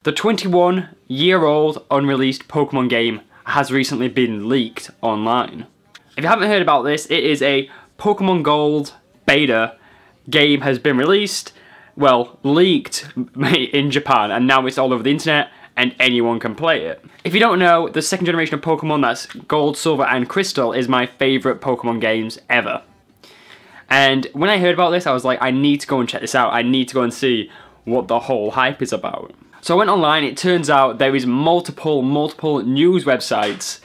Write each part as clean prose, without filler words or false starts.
The 21-year-old unreleased Pokemon game has recently been leaked online. If you haven't heard about this, it is a Pokemon Gold beta game has been released, well, leaked in Japan, and now it's all over the internet and anyone can play it. If you don't know, the second generation of Pokemon, that's Gold, Silver and Crystal, is my favourite Pokemon games ever. And when I heard about this, I was like, I need to go and check this out. I need to go and see what the whole hype is about. So I went online. It turns out there is multiple news websites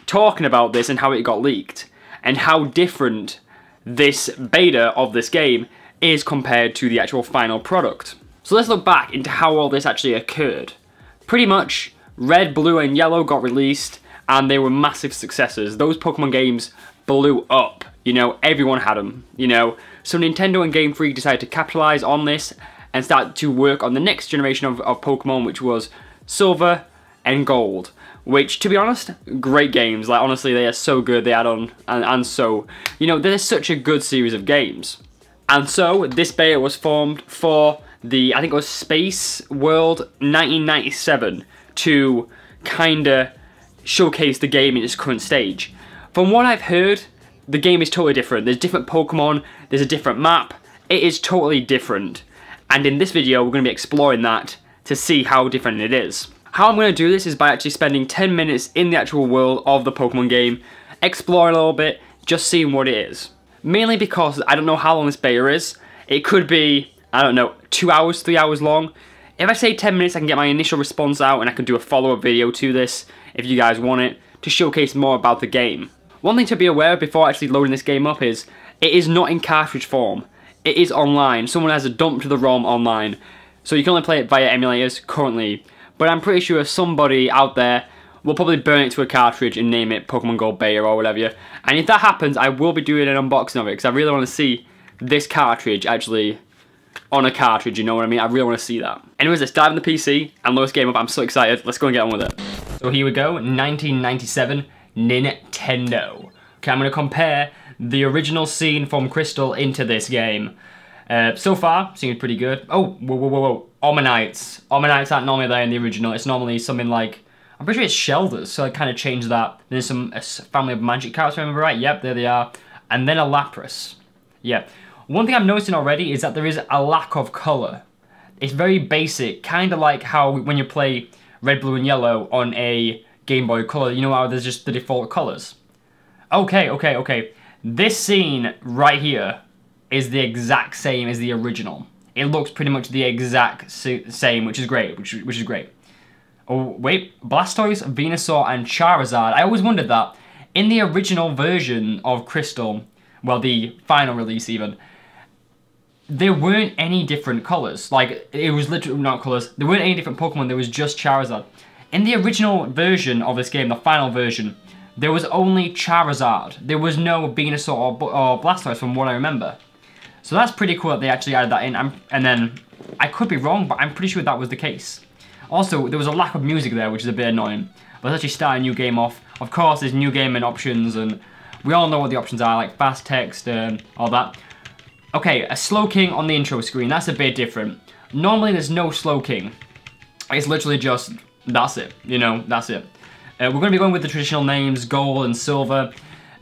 talking about this and how it got leaked and how different this beta of this game is compared to the actual final product. So let's look back into how all this actually occurred. Pretty much, Red, Blue and Yellow got released and they were massive successes. Those Pokemon games blew up. You know, everyone had them, you know. So Nintendo and Game Freak decided to capitalize on this and start to work on the next generation of Pokemon, which was Silver and Gold. Which, to be honest, great games. Like, honestly, they are so good. They add on, and so, you know, they're such a good series of games. And so, this beta was formed for the, I think it was Spaceworld 1997, to kinda showcase the game in its current stage. From what I've heard, the game is totally different. There's different Pokemon, there's a different map. It is totally different. And in this video, we're going to be exploring that to see how different it is. How I'm going to do this is by actually spending 10 minutes in the actual world of the Pokemon game, exploring a little bit, just seeing what it is. Mainly because I don't know how long this beta is. It could be, I don't know, 2 hours, 3 hours long. If I say 10 minutes, I can get my initial response out and I can do a follow-up video to this, if you guys want it, to showcase more about the game. One thing to be aware of before actually loading this game up is, it is not in cartridge form. It is online. Someone has dumped the ROM online. So you can only play it via emulators currently. But I'm pretty sure somebody out there will probably burn it to a cartridge and name it Pokemon Gold Beta or whatever. And if that happens, I will be doing an unboxing of it because I really want to see this cartridge actually on a cartridge, you know what I mean? I really want to see that. Anyways, let's dive in the PC and load this game up. I'm so excited. Let's go and get on with it. So here we go, 1997 Nintendo. Okay, I'm going to compare the original scene from Crystal into this game. So far, seems pretty good. Oh, whoa. Ommanites. Ommanites aren't normally there in the original. It's normally something like, I'm pretty sure it's Shelders, so I kind of changed that. There's a family of magic cards, if I remember right. Yep, there they are. And then a Lapras. Yeah. One thing I'm noticing already is that there is a lack of colour. It's very basic, kind of like how when you play Red, Blue and Yellow on a Game Boy Color, you know how there's just the default colours. Okay. This scene right here is the exact same as the original. It looks pretty much the exact same, which is great, which is great. Oh, wait, Blastoise, Venusaur, and Charizard. I always wondered that. In the original version of Crystal, well, the final release even, there weren't any different colours. Like, it was literally not colours. There weren't any different Pokemon, there was just Charizard. In the original version of this game, the final version, there was only Charizard. There was no Venusaur or Blastoise from what I remember. So that's pretty cool that they actually added that in. And then, I could be wrong, but I'm pretty sure that was the case. Also, there was a lack of music there, which is a bit annoying. But let's actually start a new game off. Of course, there's new game and options, and we all know what the options are, like fast text and all that. Okay, a Slowking on the intro screen. That's a bit different. Normally, there's no Slowking. It's literally just, that's it. You know, that's it. We're going to be going with the traditional names, Gold and Silver,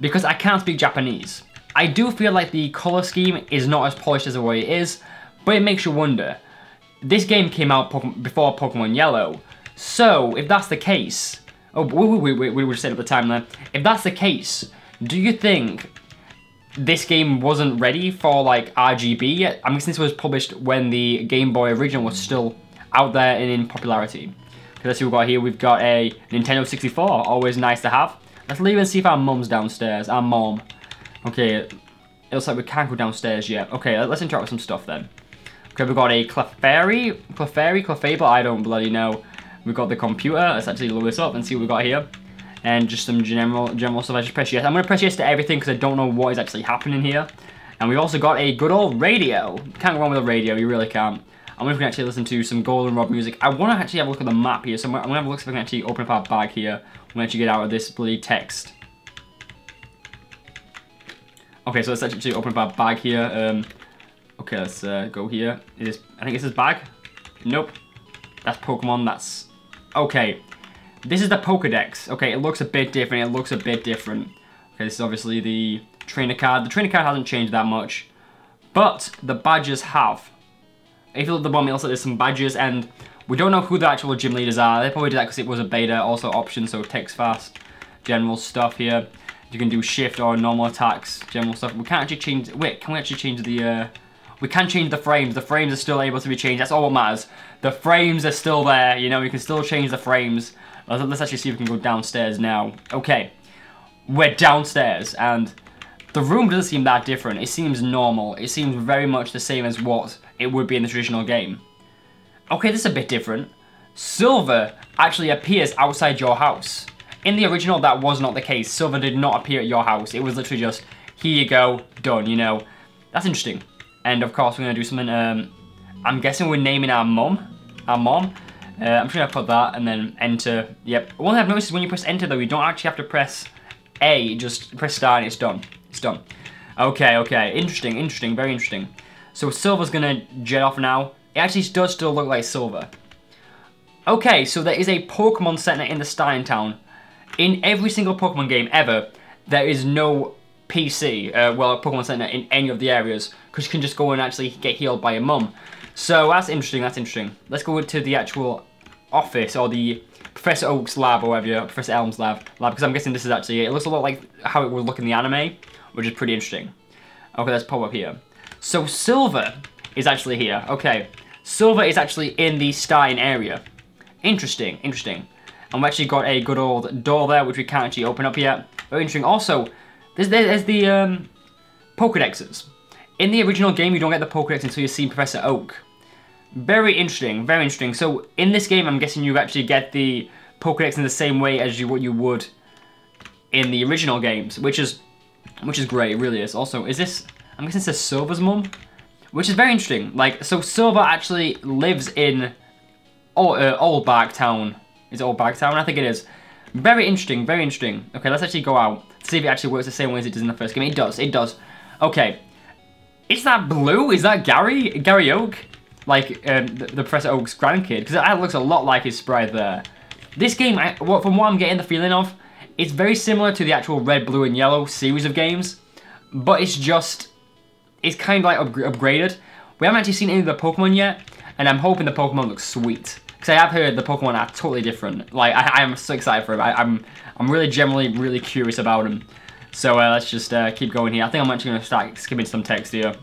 because I can't speak Japanese. I do feel like the colour scheme is not as polished as the way it is, but it makes you wonder. This game came out before Pokemon Yellow, so if that's the case... Oh, wait, we were saying at the time there. If that's the case, do you think this game wasn't ready for, like, RGB yet? I'm guessing this was published when the Game Boy original was still out there and in popularity. Let's see what we've got here. We've got a Nintendo 64, always nice to have. Let's leave and see if our mum's downstairs. Our mom. Okay, it looks like we can't go downstairs yet. Okay, let's interact with some stuff then. Okay, we've got a Clefable, I don't bloody know. We've got the computer. Let's actually load this up and see what we've got here. And just some general stuff. I just press yes. I'm going to press yes to everything because I don't know what is actually happening here. And we've also got a good old radio. Can't go wrong with a radio, you really can't. I'm going to actually listen to some Goldenrod music. I want to actually have a look at the map here, so I'm going to have a look if I can actually open up our bag here. I'm going to actually get out of this bloody text. Okay, so let's actually open up our bag here. Okay, let's go here. I think it's his bag. Nope. That's Pokemon, that's... Okay. This is the Pokedex. Okay, it looks a bit different, Okay, this is obviously the trainer card. The trainer card hasn't changed that much. But the badges have. If you look at the bottom, it looks like there's some badges, and we don't know who the actual gym leaders are. They probably did that because it was a beta. Also options, so text fast, general stuff here. You can do shift or normal attacks, general stuff. We can't actually change... Wait, can we actually change the... We can change the frames. The frames are still able to be changed. That's all what matters. The frames are still there. You know, we can still change the frames. Let's actually see if we can go downstairs now. Okay. We're downstairs, and the room doesn't seem that different. It seems normal. It seems very much the same as what it would be in the traditional game. Okay, this is a bit different. Silver actually appears outside your house. In the original, that was not the case. Silver did not appear at your house. It was literally just, here you go, done, you know. That's interesting. And of course, we're going to do something, I'm guessing we're naming our mom. I'm just going to put that and then enter. Yep. One thing I've noticed is when you press enter, though, you don't actually have to press A. Just press start and it's done. It's done. Okay, okay. Interesting, interesting, very interesting. So Silver's going to jet off now. It actually does still look like Silver. Okay, so there is a Pokemon Center in the starting town. In every single Pokemon game ever, there is no PC, well, a Pokemon Center in any of the areas, because you can just go and actually get healed by your mum. So that's interesting, that's interesting. Let's go to the actual office, or the Professor Oak's lab, or whatever, Professor Elm's lab, because I'm guessing this is actually, it looks a lot like how it would look in the anime, which is pretty interesting. Okay, let's pop up here. So Silver is actually here, okay. Silver is actually in the starting area. Interesting, interesting. And we actually got a good old door there, which we can't actually open up yet. Very interesting. Also, there's the Pokedexes. In the original game, you don't get the Pokedex until you've seen Professor Oak. Very interesting, very interesting. So in this game, I'm guessing you actually get the Pokedex in the same way as what you would in the original games, which is great. It really is. Also, is this? I'm guessing it says Silver's mum, which is very interesting. Like, so Silver actually lives in Old Barktown. Is it Old Barktown? I think it is. Very interesting, very interesting. Okay, let's actually go out to see if it actually works the same way as it does in the first game. It does, it does. Okay. Is that Blue? Is that Gary Oak? Like, the Professor Oak's grandkid? Because that looks a lot like his sprite there. This game, from what I'm getting the feeling of, it's very similar to the actual Red, Blue, and Yellow series of games. But it's just, it's kind of like upgraded. We haven't actually seen any of the Pokemon yet, and I'm hoping the Pokemon look sweet. Because I have heard the Pokemon are totally different. Like, I am so excited for them. I'm really generally really curious about them. So let's just keep going here. I think I'm actually going to start skipping some text here.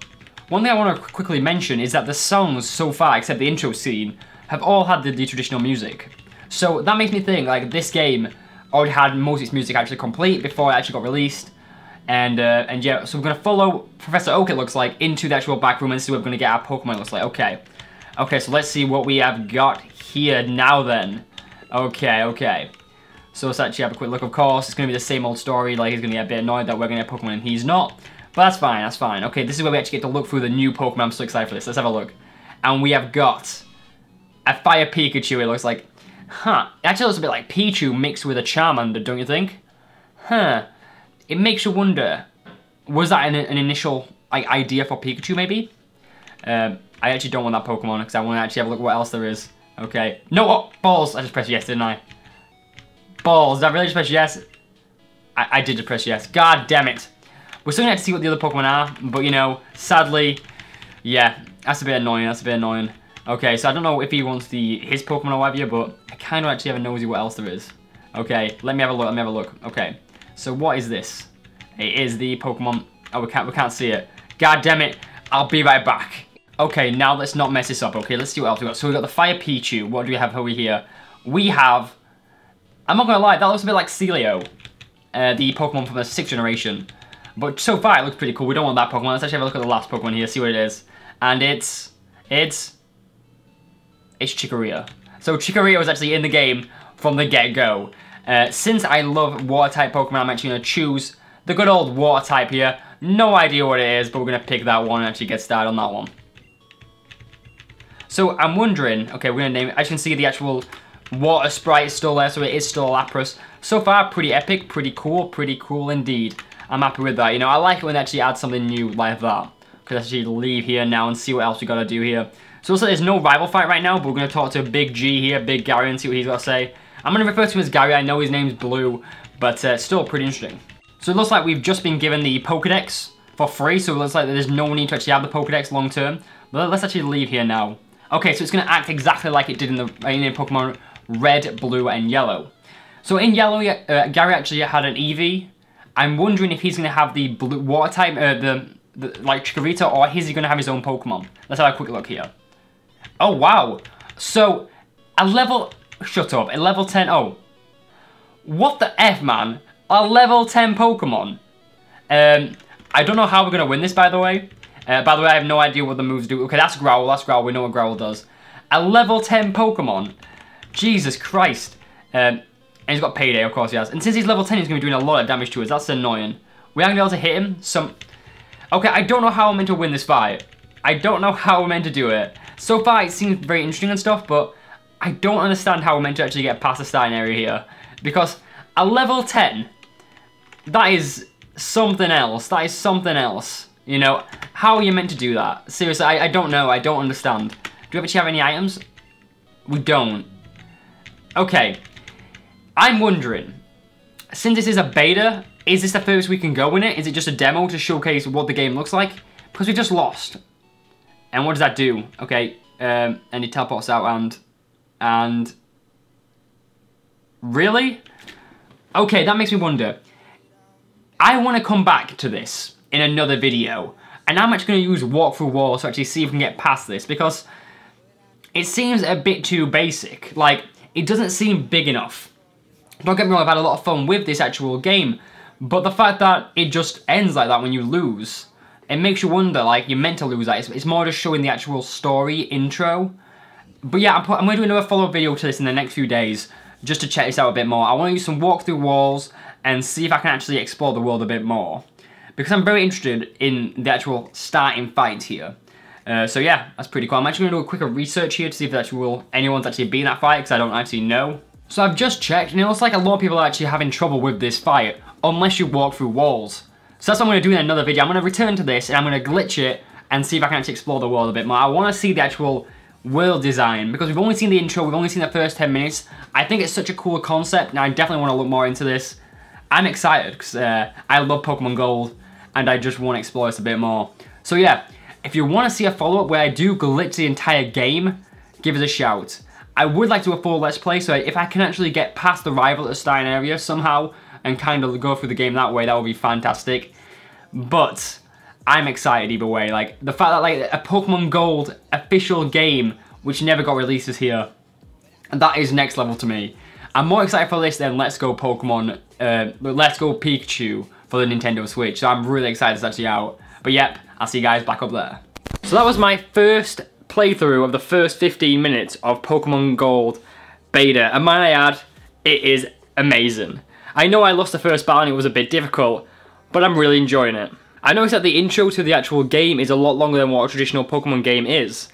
One thing I want to quickly mention is that the songs so far, except the intro scene, have all had the traditional music. So that makes me think, like, this game already had most of its music actually complete before it actually got released. And yeah, so we're going to follow Professor Oak, it looks like, into the actual back room and see what we're going to get our Pokemon, it looks like. Okay. Okay, so let's see what we have got here now then. Okay, okay. So let's actually have a quick look. Of course, it's going to be the same old story. Like, he's going to get a bit annoyed that we're going to get Pokemon and he's not. But that's fine, that's fine. Okay, this is where we actually get to look through the new Pokemon. I'm so excited for this. Let's have a look. And we have got a Fire Pikachu, it looks like. Huh. It actually looks a bit like Pichu mixed with a Charmander, don't you think? Huh. It makes you wonder, was that an initial idea for Pikachu, maybe? I actually don't want that Pokemon because I want to actually have a look at what else there is. Okay. No, oh, balls! I just pressed yes, didn't I? Balls, did I really just press yes? I did just press yes. God damn it. We're still going to have to see what the other Pokemon are, but you know, sadly, yeah, that's a bit annoying, that's a bit annoying. Okay, so I don't know if he wants his Pokemon or whatever, but I kind of actually have a nosy what else there is. Okay, let me have a look, let me have a look. Okay, so what is this? It is the Pokemon, oh, we can't see it. God damn it, I'll be right back. Okay, now let's not mess this up, okay? Let's see what else we got. So we got the Fire Pichu. What do we have over here? We have, I'm not gonna lie, that looks a bit like Celio, the Pokemon from the 6th generation. But so far it looks pretty cool. We don't want that Pokemon. Let's actually have a look at the last Pokemon here, see what it is. And it's Chikorita. So Chikorita was actually in the game from the get-go. Since I love water-type Pokemon, I'm actually gonna choose the good old water type here. No idea what it is, but we're gonna pick that one and actually get started on that one. So I'm wondering, okay, we're gonna name it. As you can see, the actual water sprite is still there, so it is still Lapras. So far, pretty epic, pretty cool indeed. I'm happy with that. You know, I like it when they actually add something new like that. Could actually leave here now and see what else we gotta do here. So it looks like there's no rival fight right now, but we're gonna talk to Big G here, Big Gary, and see what he's got to say. I'm gonna refer to him as Gary. I know his name's Blue, but still pretty interesting. So it looks like we've just been given the Pokedex for free, so it looks like there's no need to actually have the Pokedex long term. But let's actually leave here now. Okay, so it's gonna act exactly like it did in the Pokemon Red, Blue, and Yellow. So in Yellow, Gary actually had an Eevee. I'm wondering if he's gonna have the blue water type, like Chikorita, or is he gonna have his own Pokemon? Let's have a quick look here. Oh wow! So a level, shut up, a level 10. Oh, what the F, man? A level 10 Pokemon. I don't know how we're gonna win this, by the way. I have no idea what the moves do. Okay, that's Growl. That's Growl. We know what Growl does. A level 10 Pokemon. Jesus Christ. And he's got Payday, of course he has. And since he's level 10, he's going to be doing a lot of damage to us. That's annoying. We aren't going to be able to hit him. Okay, I don't know how I'm meant to win this fight. I don't know how we're meant to do it. So far, it seems very interesting and stuff, but I don't understand how we're meant to actually get past the starting area here. Because a level 10, that is something else. That is something else. You know, how are you meant to do that? Seriously, I don't know. I don't understand. Do we actually have any items? We don't. Okay. I'm wondering, since this is a beta, is this the first we can go in it? Is it just a demo to showcase what the game looks like? Because we just lost. And what does that do? Okay, and he teleports out and... Really? Okay, that makes me wonder. I want to come back to this in another video. And I'm actually going to use walk through walls to actually see if we can get past this. Because it seems a bit too basic. Like, it doesn't seem big enough. Don't get me wrong, I've had a lot of fun with this actual game, but the fact that it just ends like that when you lose, it makes you wonder, like, you're meant to lose that. It's more just showing the actual story intro. But yeah, I'm going to do another follow-up video to this in the next few days, just to check this out a bit more. I want to use some walk-through walls and see if I can actually explore the world a bit more. Because I'm very interested in the actual starting fight here. So yeah, that's pretty cool. I'm actually going to do a quicker research here to see if anyone's actually been in that fight, because I don't actually know. So I've just checked, and it looks like a lot of people are actually having trouble with this fight, unless you walk through walls. So that's what I'm going to do in another video. I'm going to return to this, and I'm going to glitch it, and see if I can actually explore the world a bit more. I want to see the actual world design, because we've only seen the intro, we've only seen the first 10 minutes. I think it's such a cool concept, and I definitely want to look more into this. I'm excited, because I love Pokemon Gold, and I just want to explore this a bit more. So yeah, if you want to see a follow-up where I do glitch the entire game, give us a shout. I would like to do a full Let's Play, so if I can actually get past the rival at the starting area somehow and kind of go through the game that way, that would be fantastic. But I'm excited either way. Like, the fact that like a Pokemon Gold official game, which never got released, is here, that is next level to me. I'm more excited for this than Let's Go Pokemon, Let's Go Pikachu for the Nintendo Switch. So I'm really excited it's actually out. But yep, I'll see you guys back up there. So that was my first playthrough of the first 15 minutes of Pokemon Gold beta, and might I add, it is amazing. I know I lost the first battle and it was a bit difficult, but I'm really enjoying it. I noticed that the intro to the actual game is a lot longer than what a traditional Pokemon game is.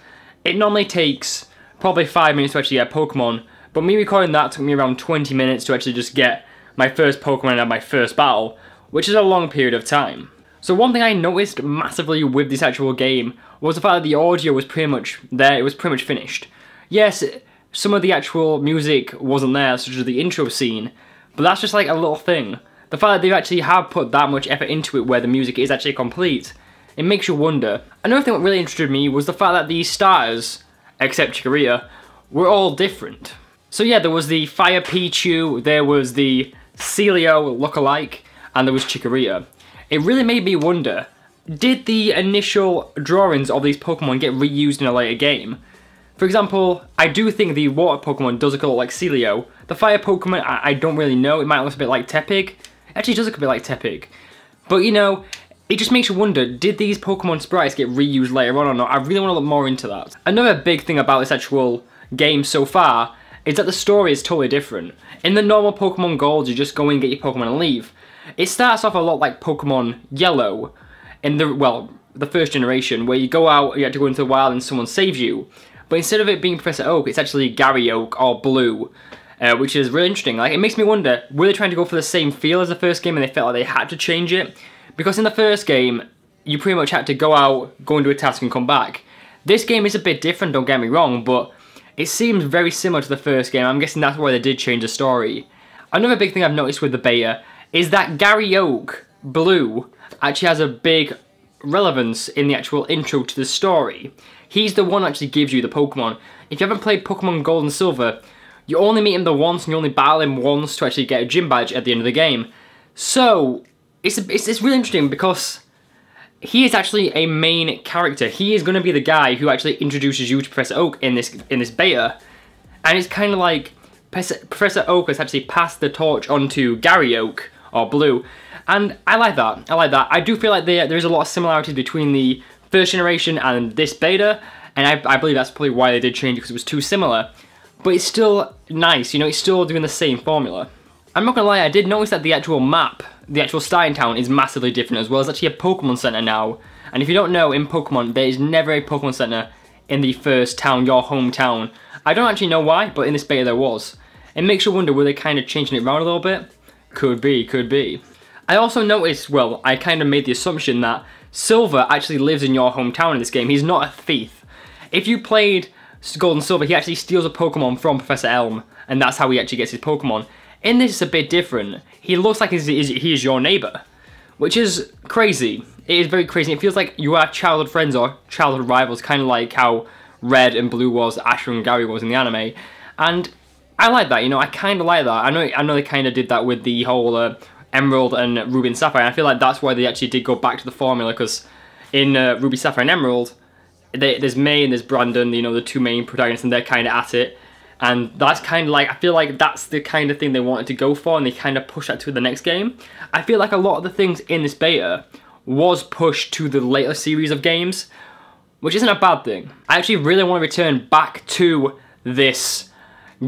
It normally takes probably 5 minutes to actually get Pokemon, but me recording that took me around 20 minutes to actually just get my first Pokemon and my first battle, which is a long period of time. So one thing I noticed massively with this actual game was the fact that the audio was pretty much there, it was pretty much finished. Yes, some of the actual music wasn't there, such as the intro scene, but that's just like a little thing. The fact that they actually have put that much effort into it where the music is actually complete, it makes you wonder. Another thing that really interested me was the fact that these starters, except Chikorita, were all different. So yeah, there was the Fire Pichu, there was the Celio lookalike, and there was Chikorita. It really made me wonder, did the initial drawings of these Pokemon get reused in a later game? For example, I do think the water Pokemon does look a lot like Celio. The fire Pokemon, I don't really know, it might look a bit like Tepig. It actually does look a bit like Tepig. But you know, it just makes you wonder, did these Pokemon sprites get reused later on or not? I really want to look more into that. Another big thing about this actual game so far is that the story is totally different. In the normal Pokemon Gold, you just go in, get your Pokemon and leave. It starts off a lot like Pokemon Yellow, in the first generation, where you go out, you have to go into the wild and someone saves you. But instead of it being Professor Oak, it's actually Gary Oak or Blue, which is really interesting. Like, it makes me wonder, were they trying to go for the same feel as the first game and they felt like they had to change it? Because in the first game, you pretty much had to go out, go and do a task and come back. This game is a bit different, don't get me wrong, but it seems very similar to the first game. I'm guessing that's why they did change the story. Another big thing I've noticed with the beta is that Gary Oak, Blue, actually has a big relevance in the actual intro to the story. He's the one that actually gives you the Pokemon. If you haven't played Pokemon Gold and Silver, you only meet him once and you only battle him once to actually get a gym badge at the end of the game. So, it's really interesting because he is actually a main character. He is going to be the guy who actually introduces you to Professor Oak in this beta. And it's kind of like Professor Oak has actually passed the torch on to Gary Oak, or Blue. And I like that. I like that. I do feel like there is a lot of similarities between the first generation and this beta. And I believe that's probably why they did change it, because it was too similar. But it's still nice, you know, it's still doing the same formula. I'm not gonna lie, I did notice that the actual map, the actual starting town, is massively different as well. There's actually a Pokemon Center now. And if you don't know, in Pokemon, there is never a Pokemon Center in the first town, your hometown. I don't actually know why, but in this beta there was. It makes you wonder, were they kind of changing it around a little bit? Could be, could be. I also noticed, well, I kind of made the assumption that Silver actually lives in your hometown in this game. He's not a thief. If you played Gold and Silver, he actually steals a Pokemon from Professor Elm, and that's how he actually gets his Pokemon. In this, it's a bit different. He looks like he is your neighbor, which is crazy. It is very crazy. It feels like you are childhood friends or childhood rivals, kind of like how Red and Blue was, Ash and Gary was in the anime. And I like that, you know, I kind of like that. I know they kind of did that with the whole Emerald and Ruby and Sapphire. And I feel like that's why they actually did go back to the formula, because in Ruby, Sapphire and Emerald, there's May and there's Brandon, you know, the two main protagonists, and they're kind of at it. And that's kind of like, I feel like that's the kind of thing they wanted to go for, and they kind of pushed that to the next game. I feel like a lot of the things in this beta was pushed to the later series of games, which isn't a bad thing. I actually really want to return back to this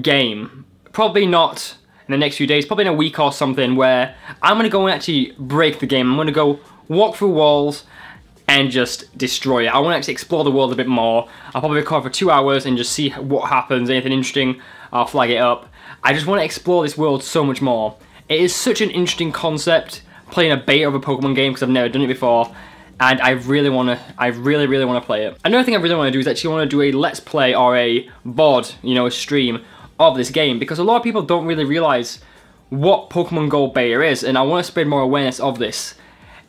game. Probably not in the next few days, probably in a week or something, where I'm going to go and actually break the game. I'm going to go walk through walls and just destroy it. I want to actually explore the world a bit more. I'll probably record for 2 hours and just see what happens, anything interesting, I'll flag it up. I just want to explore this world so much more. It is such an interesting concept, playing a beta of a Pokemon game, because I've never done it before, and I really want to play it. Another thing I really want to do is actually want to do a Let's Play or a VOD, you know, a stream of this game, because a lot of people don't really realise what Pokemon Gold beta is, and I want to spread more awareness of this.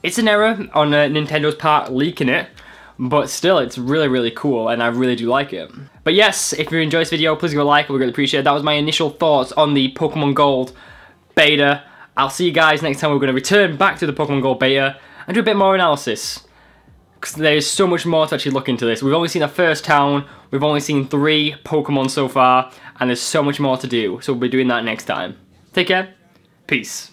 It's an error on Nintendo's part leaking it, but still, it's really, really cool, and I really do like it. But yes, if you enjoyed this video, please give a like, I would really appreciate it. That was my initial thoughts on the Pokemon Gold beta. I'll see you guys next time. We're going to return back to the Pokemon Gold beta and do a bit more analysis, because there's so much more to actually look into this. We've only seen the first town, we've only seen 3 Pokemon so far, and there's so much more to do, so we'll be doing that next time. Take care, peace.